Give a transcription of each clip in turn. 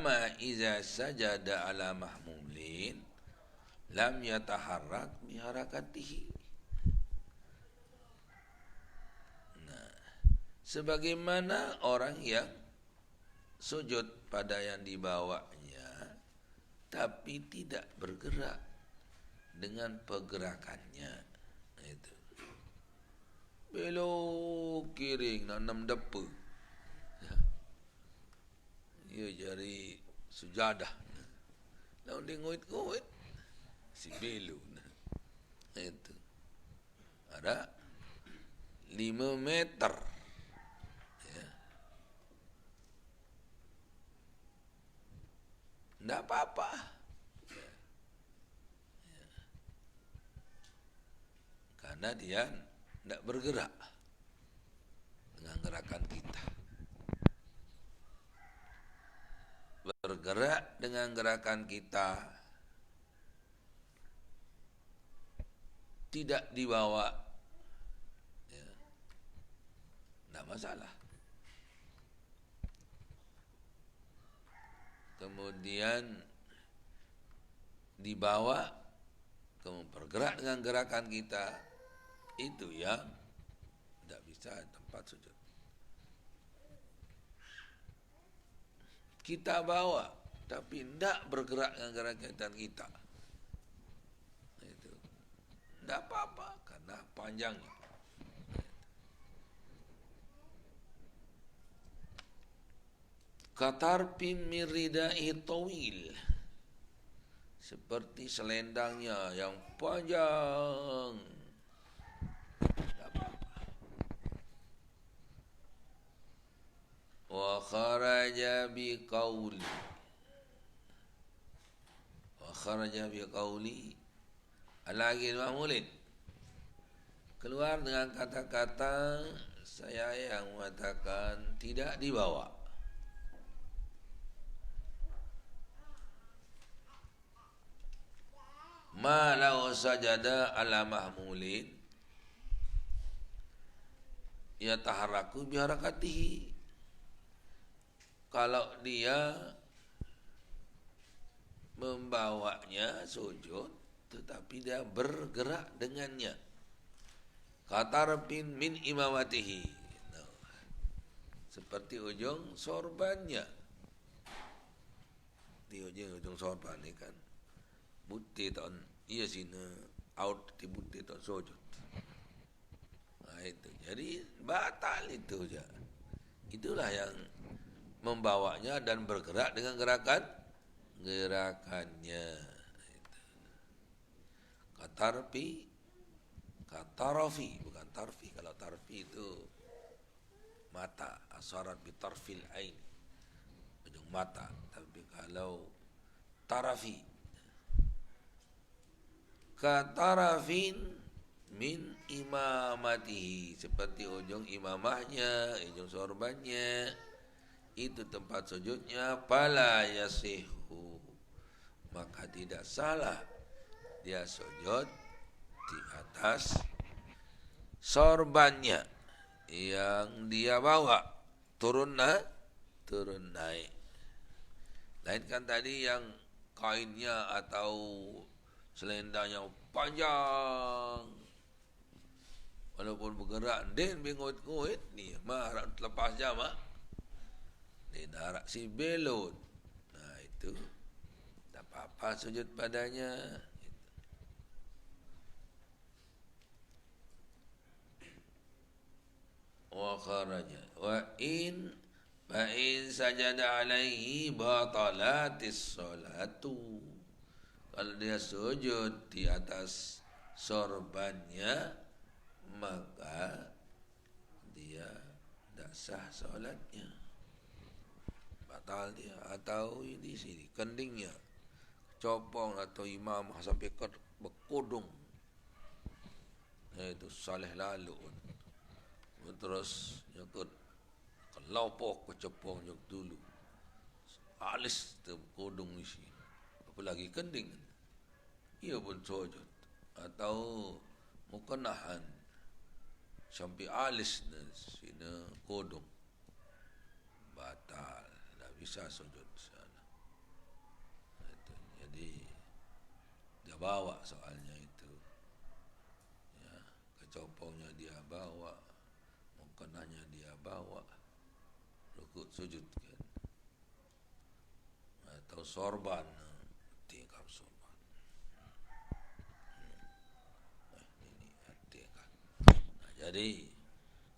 Ma iza sajada ala mahmulin lam yataharrak biharakatihi. Nah, sebagaimana orang yang sujud pada yang dibawanya tapi tidak bergerak dengan pergerakannya. Itu. Belok kiri nak nam depa. Ya jari sujadah. Lalu dia ngoit-ngoit si belu. Itu. Ada 5 meter. Ya. Tidak apa-apa. Ya. Ya. Karena dia tidak bergerak dengan gerakan kita. Bergerak dengan gerakan kita, tidak dibawa, ya, tidak masalah. Kemudian dibawa, kemudian bergerak dengan gerakan kita, itu yang tidak bisa tempat sujud. Kita bawa, tapi tidak bergerak dengan gerakan kita. Itu tidak apa-apa karena panjangnya. Katarpin miridai tawil, seperti selendangnya yang panjang. Tidak apa-apa. Wa kharaja biqauli, wa kharaja biqauli, lagi mahmulin, keluar dengan kata-kata saya yang mengatakan tidak dibawa. Ma lau sajada ala mahmulin yataharraku biharakatihi, kalau dia membawanya sujud tetapi dia bergerak dengannya. Katarpin min imamatihi, seperti ujung sorbannya. Di ujung sorban ni kan buti tahun iya sini out di buti tahun sujud. Nah, itu jadi batal itu je. Itulah yang membawanya dan bergerak dengan gerakannya. Katarafi, bukan tarfi. Kalau tarfi itu mata, asarat bitarfil ain, ujung mata. Tapi kalau tarafi, katarafin min imamatihi, seperti ujung imamahnya, ujung sorbannya. Itu tempat sujudnya, fala yasihu, maka tidak salah dia sujud di atas sorbannya yang dia bawa, turun naik. Lain kan tadi yang kainnya atau selendangnya panjang, walaupun bergerak den bingut-ngut ni mah lepas jam dia narak si belot. Nah itu tak apa-apa sujud padanya. Wa kharaja wa in sajada alaihi batalatis salatu, kalau dia sujud di atas sorbannya maka dia tidak sah solatnya, batal dia. Atau di sini kendingnya copong atau imam sampai berkodong, itu saleh lalu terus nyekut kelopok kecepong jok dulu alis terkodong di sini, apalagi kending ia pun sujud. Atau mukenahan sampai alis sini kodong, batal, tidak bisa sujud sana. bawa soalnya itu. Ya, kecopongnya dia bawa, mukenanya dia bawa, rukuk sujud kan. Atau sorban, tingkap sorban. Ini tingkap. Nah, jadi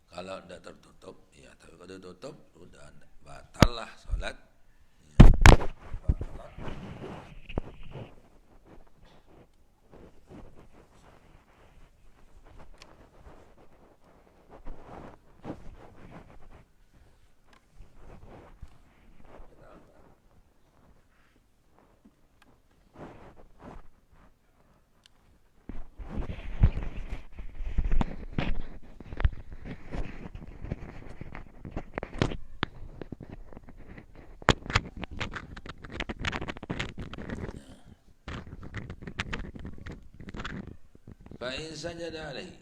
kalau tidak tertutup, ya tapi kalau tertutup sudah batal lah sholat. Ya, batal. Fa'in sajada alaihi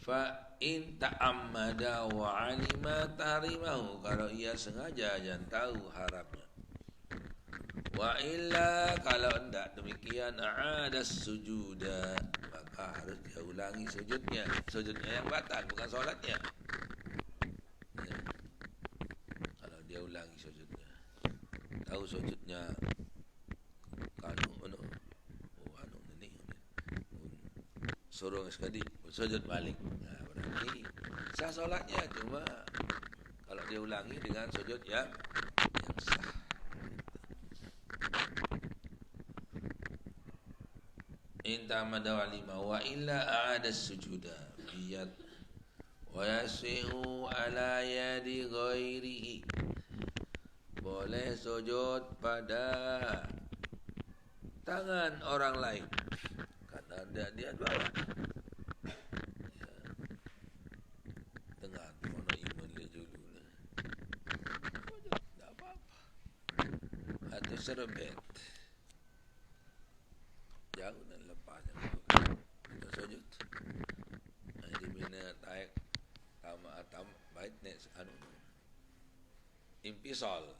fa'in ta'ammada wa alima tarimahu, kalau ia sengaja dan tahu haramnya. Wa illa, kalau tidak demikian, a'adas sujuda, maka harus dia ulangi sujudnya. Sujudnya yang batal, bukan solatnya. Ya. Kalau dia ulangi sujudnya, tahu sujudnya suruh sekali sujud balik. Nah, berarti sah solatnya, cuma kalau dia ulangi dengan sujud yang sah. Inta madawalima wa illa a'ada sujuda biyad wa yasi'u ala yadi ghairihi, boleh sujud pada tangan orang lain karena dia bawa. Ya. Dengar mana iman dia dulu lah. Tak apa-apa. Atau serebet. Jauh dan lepas. Kita sujud. Di mana taik atam bait nek anu. Impisal.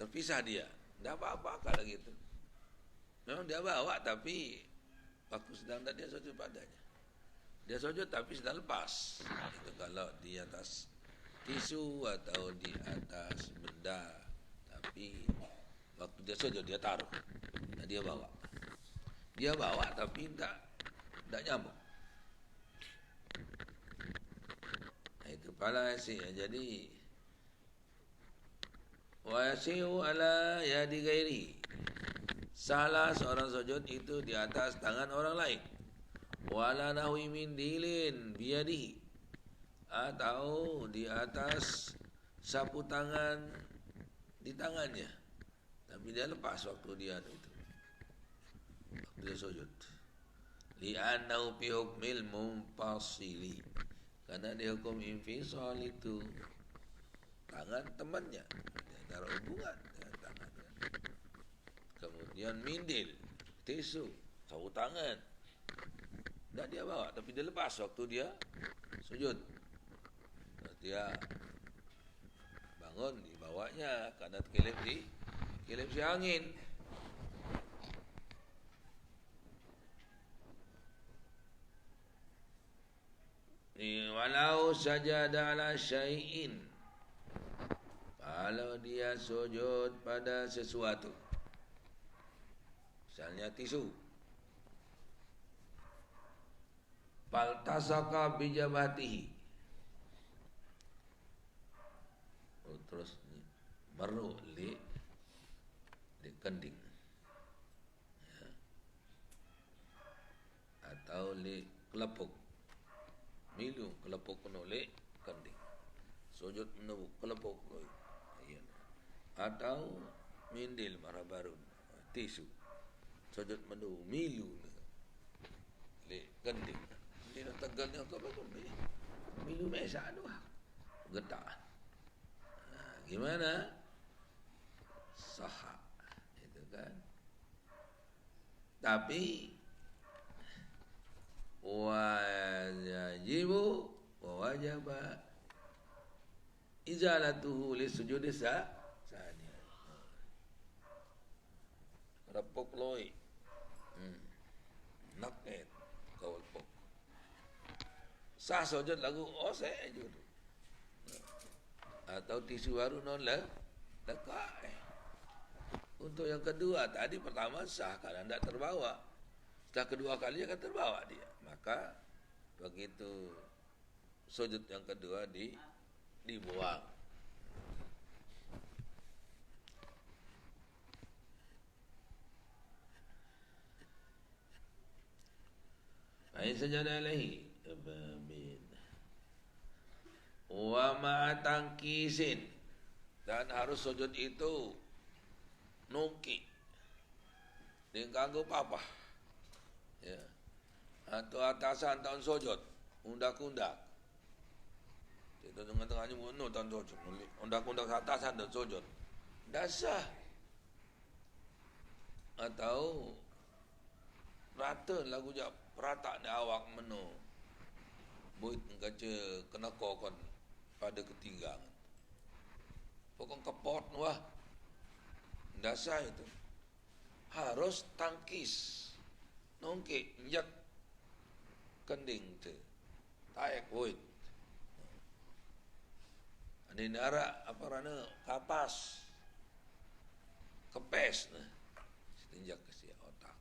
Terpisah dia. Tak apa-apa kalau gitu. Memang dia bawa, tapi waktu sedang dia sujud padanya. Dia sujud tapi sedang lepas. Itu kalau di atas tisu atau di atas benda, tapi waktu dia sujud dia taruh. Nah, dia bawa. Dia bawa tapi tidak nyambung. Nah, itu pala sih. Jadi wa yasiu ala yadi ghairi, salah seorang sujud itu di atas tangan orang lain. Wala nahwi min dilin biyadihi, atau di atas sapu tangan di tangannya, tapi dia lepas waktu dia itu, waktu dia sujud. Li'annahu fi hukmil munfasili, karena dia hukum infisal itu tangan temannya, dia ada hubungan dengan tangannya. Kemudian mindil, tisu, sapu tangan, tidak dia bawa, tapi dia lepas waktu dia sujud. Dia bangun, dibawanya karena kelip si angin. Walau sajada ala syai'in, kalau dia sujud pada sesuatu, misalnya tisu, faltasaka bijabatihi, terus baru di kending, ya. Atau li kelepuk, milu kelepuk penoleh kending, sujud menubuk kelepuk, ya. Atau mindil marabarun, tisu, sujud menubuk milu li kending. Dia tegaknya ke apa? Milu mesa doang, getak. Nah, gimana? Sahha, itu kan. Tapi wajibu wajaba izalatuhu li sujudi sani. Repuk loi Nakit kau pok. Sah sujud lagu saya je tu. Atau tisu baru non lah. Dekat. Untuk yang kedua tadi pertama sah kalau tidak terbawa. Setelah kedua kali akan terbawa dia. Maka begitu sujud yang kedua dibuang. Baik sajadah alaihi abamin. Wa ma'atangkisin. Dan harus sujud itu nungki. Dia ganggu apa? Ya. Atau atasan tahun sujud. Undak-undak. Itu tengah-tengahnya bunuh tahun sujud. Undak-undak atasan tahun sujud. Dasar. Atau rata lagu jak peratak ni awak menu. Buat kaca kena kokon pada ketinggang. Pokok kepot wah. Dasar itu. Harus tangkis. Nongkik injak kending tu. Taik buat. Ini nara apa rana kapas. Kepes nah. Injak ke si otak.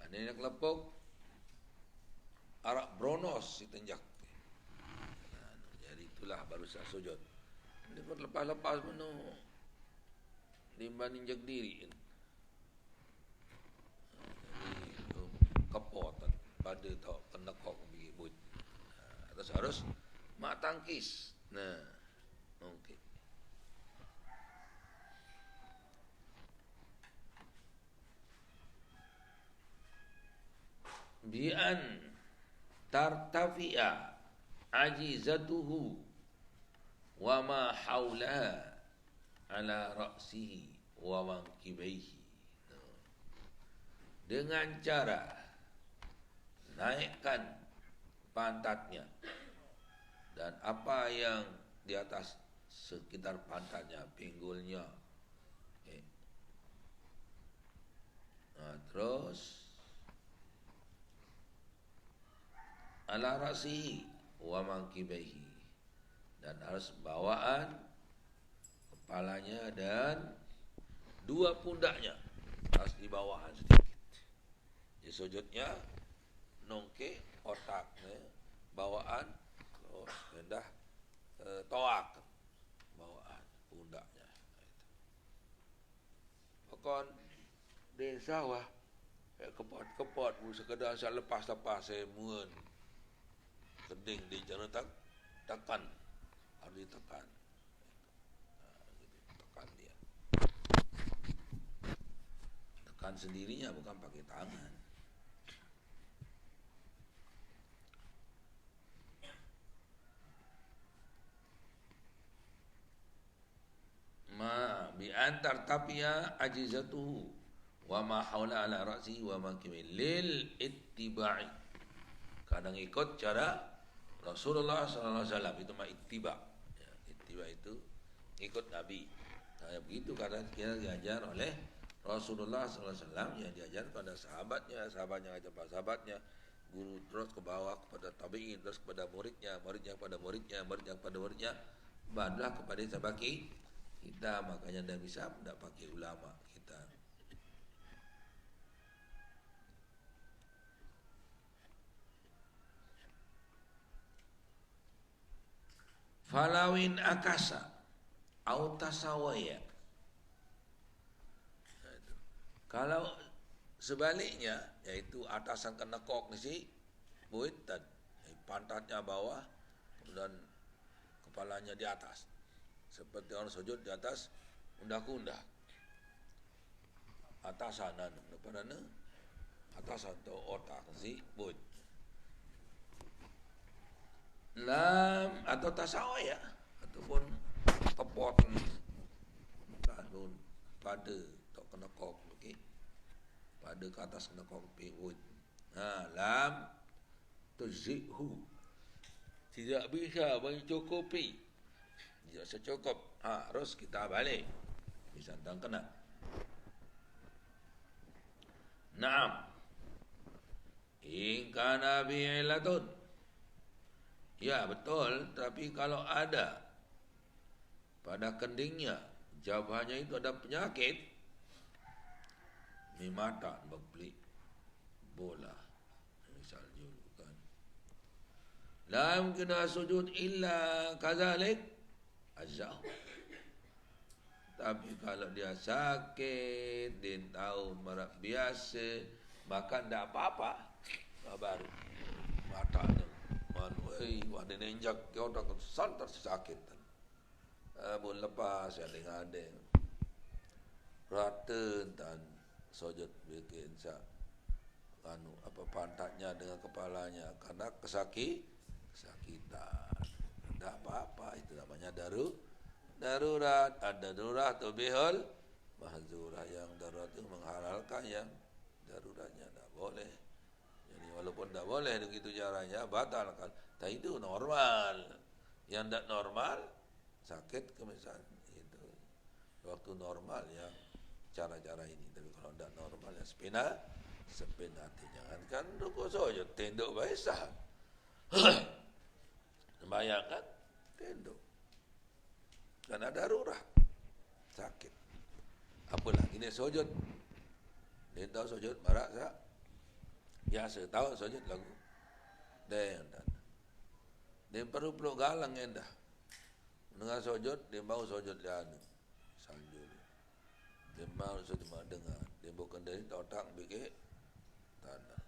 Ini nak lepuk arak bronos si tenjak. Jadi itulah baru sah sujud. Ini pun lepas-lepas menu limbah injak diri. Jadi kepotan pada tak kena kok pergi but. Atas harus mak tangkis. Nah, okey. Bi'an tartafi'a ajizatuhu wa ma hawlaha ala ra'sihi wa mankibaihi. Dengan cara naikkan pantatnya dan apa yang di atas sekitar pantatnya, pinggulnya. Terus ala ra'sihi wa mankibaihi, dan harus bawaan kepalanya dan dua pundaknya harus di bawahan sedikit. Di sujudnya nongke otaknya bawaan terus rendah toak bawaan pundaknya. Pokon desa wah kepot-kepot sekedar saya lepas-lepas saya muan keding di jangan tekan harus ditekan. Tekan dia, tekan sendirinya bukan pakai tangan. Ma bi antar tapiya ajizatuhu wa ma haula ala ra'si wa mankimi lil ittiba'i. Kadang ikut cara Rasulullah sallallahu alaihi wasallam, itu mah ittiba. Ya, ittiba itu ikut Nabi. Nah, begitu karena kita diajar oleh Rasulullah sallallahu alaihi wasallam, yang diajar kepada sahabatnya, sahabatnya ajar pada sahabatnya, guru terus ke bawah kepada tabi'in, terus kepada muridnya, muridnya kepada muridnya, muridnya kepada muridnya, barulah kepada sahabat kita. Makanya tidak bisa tidak pakai ulama kita. Falawin akasa au tasawaya. Kalau sebaliknya, yaitu atasan kena kok ni si buitan, pantatnya bawah dan kepalanya di atas, seperti orang sujud di atas undak-undak. Atasan depan atasan tu otak si buit. Lam atau tasawaya ataupun kepot pada tak kena kok, okey, pada ke atas kena kok pihut. Lam tuzikhu, tidak bisa mencukupi, tidak secukup. Harus kita balik, bisa tak kena. Naam. In kana bi'ilatun. Ya betul, tapi kalau ada pada kendingnya, jawabannya itu ada penyakit, mimata berbeli bola, misal dulu kan. La mungkin sujud illa kadzalik azzahu. Tapi kalau dia sakit, dia tahu merak biasa, maka tidak apa-apa. Baru matanya manuai wadah nenjak kau tak santar sakit. Bun lepas ada ngadeng rata dan sojot bikin sak anu apa pantatnya dengan kepalanya karena kesakitan. Tidak apa-apa, itu namanya darurat. Ada darurat atau bihul mahzurah, yang darurat itu menghalalkan yang daruratnya tidak boleh. Jadi walaupun tidak boleh begitu caranya batalkan. Tapi itu normal. Yang tidak normal sakit misalnya itu waktu normal ya cara-cara ini. Tapi kalau tidak normal ya sepena jangankan ruko saja tenduk biasa. Bayangkan tenduk karena darurat sakit. Apalagi ini sujud. Dia tahu sujud marak tak? Biasa tahu sujud lagu. Dia perlu peluk galang endah. Dengar sujud, dia mau sujud lian salju. Dia mau sujud dengar. Dia bukan dari otak bikin tanah.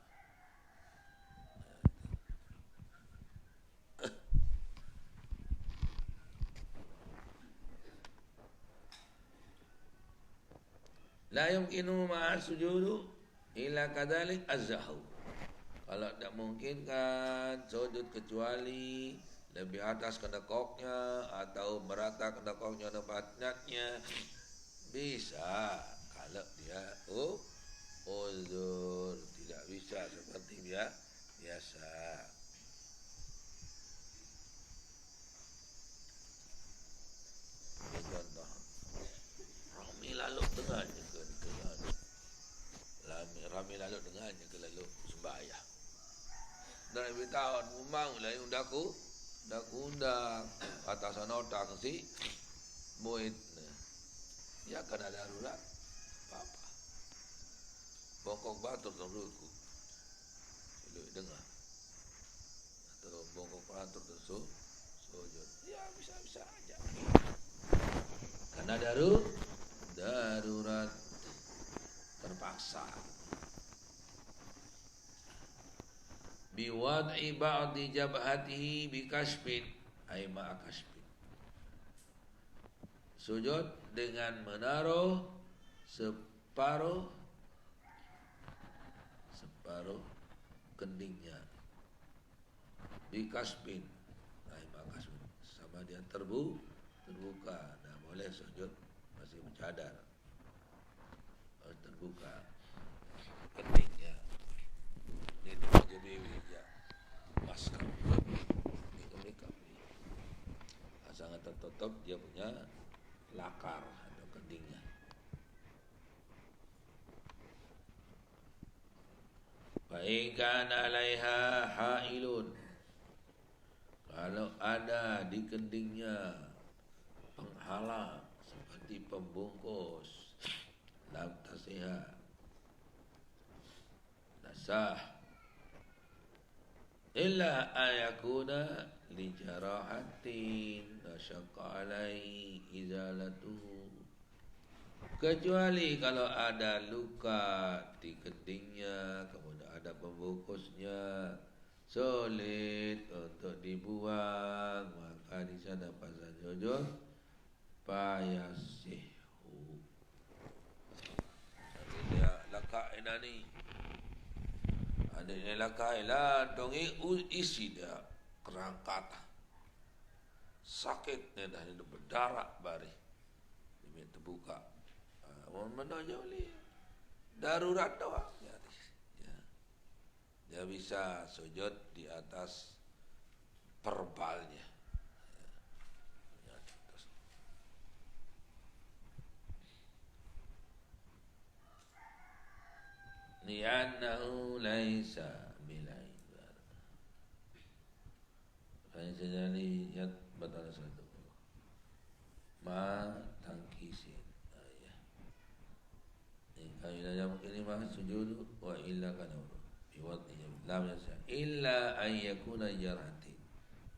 La yumkinu ma'a sujudu illa kadzalik azzahu. Kalau tidak mungkin kan sujud kecuali lebih atas kedekoknya atau merata kedekoknya dan batnatnya bisa. Kalau dia uzur tidak bisa seperti biasa. Contoh Rami lalu dengannya Rami lalu dengannya ke lalu sembahyang. Dan lebih tahun memang lah yang daku undang atas otak si muid. Ya kan ada darurat apa-apa. Bongkok batur terluku. Lu dengar. Atau bongkok batur tersujud. Ya bisa-bisa aja. Karena darurat terpaksa. Biwad'i ba'di jabhatihi bikashfin ay ma'a kashfin. Sujud dengan menaruh separuh kendingnya bikashfin ay ma'a kashfin, sama dia terbuka. Nah, boleh sujud masih mencadar. Harus terbuka kendingnya. Ini jadi ya maskap ini kami sangat tertutup, dia punya lakar atau kendingnya. Baikkan alaiha hailun, kalau ada di kendingnya penghalang seperti pembungkus, lam tasihah nasah illa ayakuna li jarahatin nasyaqqa alai izalatuhu, kecuali kalau ada luka di kendingnya kemudian ada pembungkusnya sulit untuk dibuang, maka di sana pasal sujud payasihu. Dia laka inani ada laka ila dongi isi dia kerangkat sakit ni dah dia berdarah bari dia terbuka mana jauh darurat doang ya. Dia bisa sujud di atas perbalnya. Ni li'annahu laisa bilaibar. Laisa jadi yat batal satu. Ma tangkisin. Ya. Ila yang ini mah sujud wa illa kana biwadni lam yasa illa an yakuna jarhati.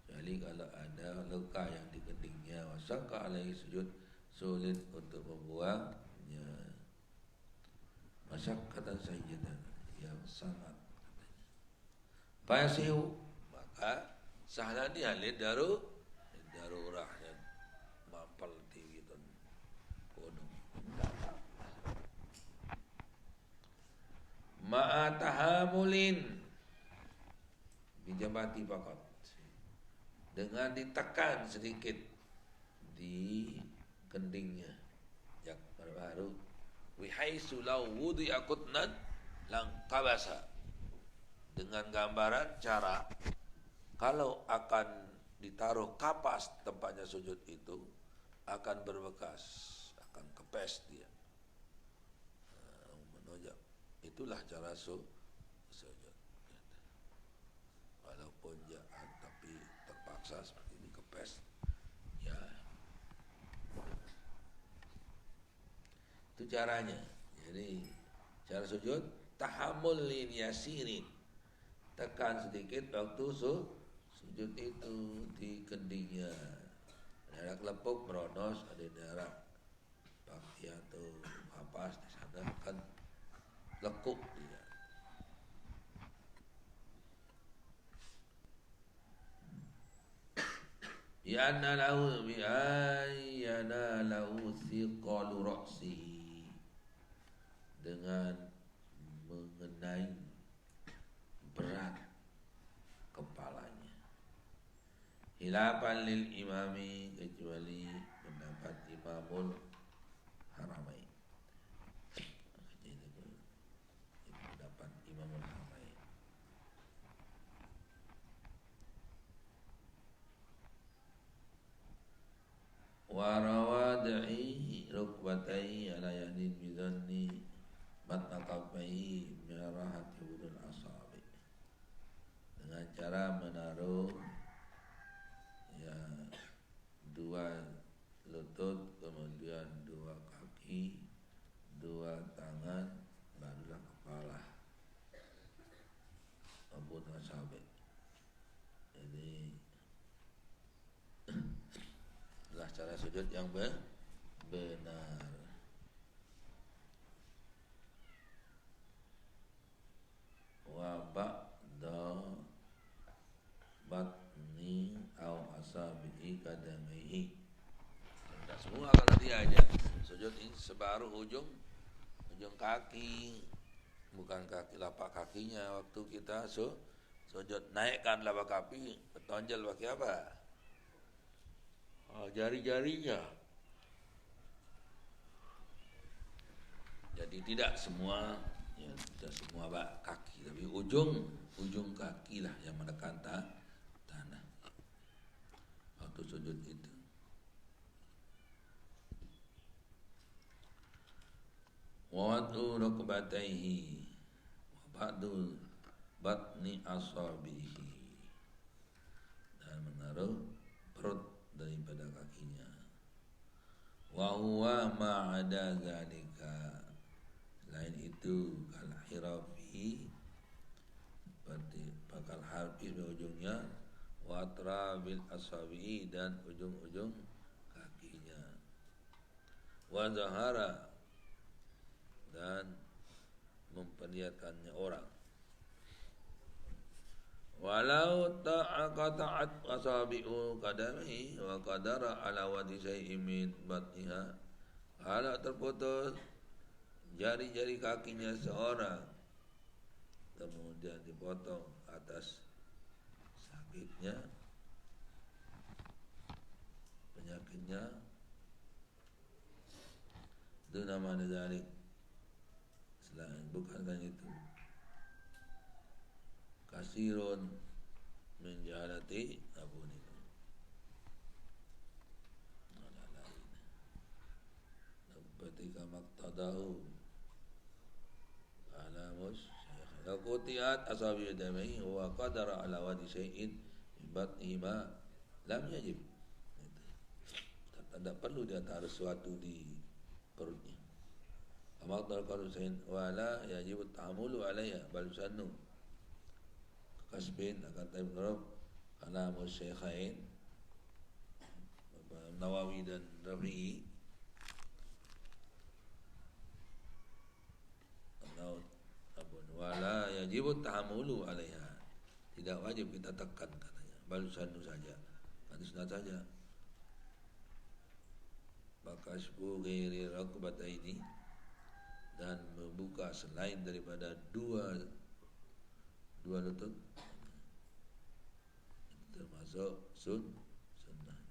Jadi kalau ada luka yang di keningnya wasaka alaihi sujud sulit untuk membuangnya. Masyakkatan sayyidan yang sangat katanya. Fayasihu maka sahlah dia darurahnya mampal tinggi ton gunung. Ma'a tahamulin bijabati faqat, dengan ditekan sedikit di kendingnya yang baru wihaisu law wudi'a qutnan lang tabasa, dengan gambaran cara kalau akan ditaruh kapas tempatnya sujud itu akan berbekas, akan kepes dia, menonjak. Itulah cara sujud. Walaupun jangan tapi terpaksa seperti ini kepes. Ya. Itu caranya. Jadi cara sujud tahammul lin yasirin. Tekan sedikit waktu sujud itu di kendingnya. Daerah kelepuk meronos, ada daerah pakti atau kapas di sana kan lekuk dia. Bi'anna lahu bi'ayyana lahu thiqalu ra'sihi, dengan mengenai berat kepalanya. Hilafan lil imami, kecuali pendapat Imamul Haramain. Pendapat Imamul Haramain. Wa rawadi'i rukbatai ala yadin bidhanni matna kafai mirahati budul asabi, dengan cara menaruh ya dua lutut, kemudian dua kaki, dua tangan, barulah kepala budul asabi. Jadi adalah cara sujud yang benar. Wa ba'da batni au asabi'i kadamihi. Tidak semua kalau dia aja sujud ini sebaru ujung kaki, bukan kaki lapak kakinya. Waktu kita sujud naikkan lapak kaki, tonjol pakai apa? Jari-jarinya. Jadi tidak semua, ya, tidak semua kaki, tapi ujung kaki lah yang menekan tanah waktu sujud itu. Wa wadu rukbatayhi wa ba'du batni asabihi, dan menaruh perut daripada kakinya. Wa huwa ma'ada zalika, selain itu kal hirafi, seperti bakal harfi ujungnya, wa atrabil asabi, dan ujung-ujung kakinya. Wa zahara, dan memperlihatkannya orang. Walau ta'aqata'at asabi'u qadamihi wa qadara ala wadi syai'in min batniha, kalau terputus jari-jari kakinya seorang, kemudian dipotong atas sakitnya, penyakitnya, itu namanya dzalik. Selain bukan kan itu kasirun min jahalati abun itu ada lain ketika maktadahu ala mus sunat asabi yadayhi wa qadara ala wadi syai'in min batnihi ma lam yajib. Tak perlu dia taruh sesuatu di perutnya. Amal qalu sain wala yajib ta'amulu alayya bal sannu kasbin kata Ibn Rajab kana musyaikhain Nawawi dan Rafi'i wala yajib ta'amulu alayha, tidak wajib kita tekan katanya, bal sannu saja, hanya sunat saja. Bakasbu ghairi rakbataini, dan membuka selain daripada dua lutut itu termasuk sunnahnya.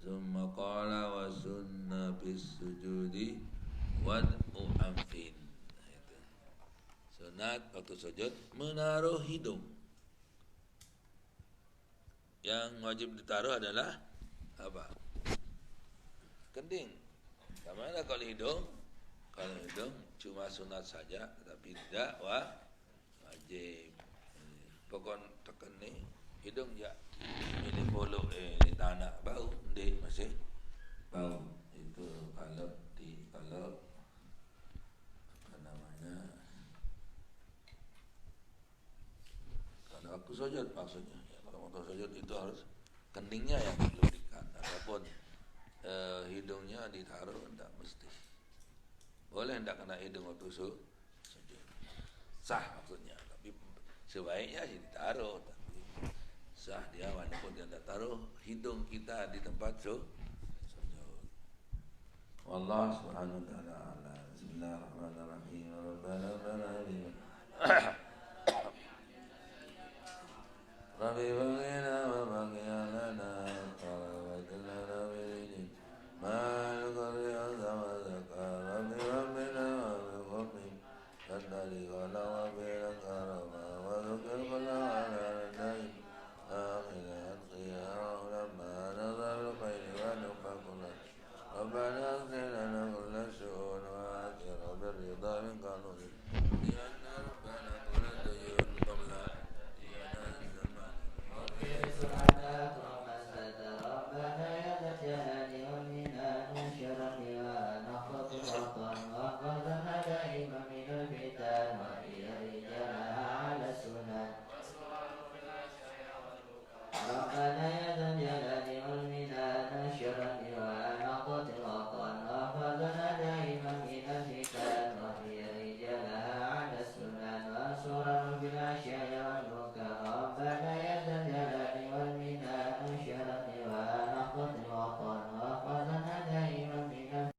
Summa qala wa sunna bis sujudi wad'u anfin. Itu sunat waktu sujud menaruh hidung. Yang wajib ditaruh adalah apa? Kening. Bagaimana kalau hidung? Kalau hidung cuma sunat saja, tapi tidak wajib. Pokok tekan ni hidung ya. Ini bolu di tanah bau, di masih bau. Itu kalau apa namanya? Kalau aku sujud maksudnya. Ya, kalau waktu sujud itu harus keningnya yang diluruskan, ataupun hidungnya ditaruh, tidak mesti. Boleh tidak kena hidung waktu sujud, sah maksudnya. Tapi sebaiknya sih ditaruh. Tapi sah dia walaupun dia tidak taruh hidung kita di tempat sujud. Wallahu subhanahu wa ta'ala. Bismillahirrahmanirrahim. Rabbi baghina wa baghina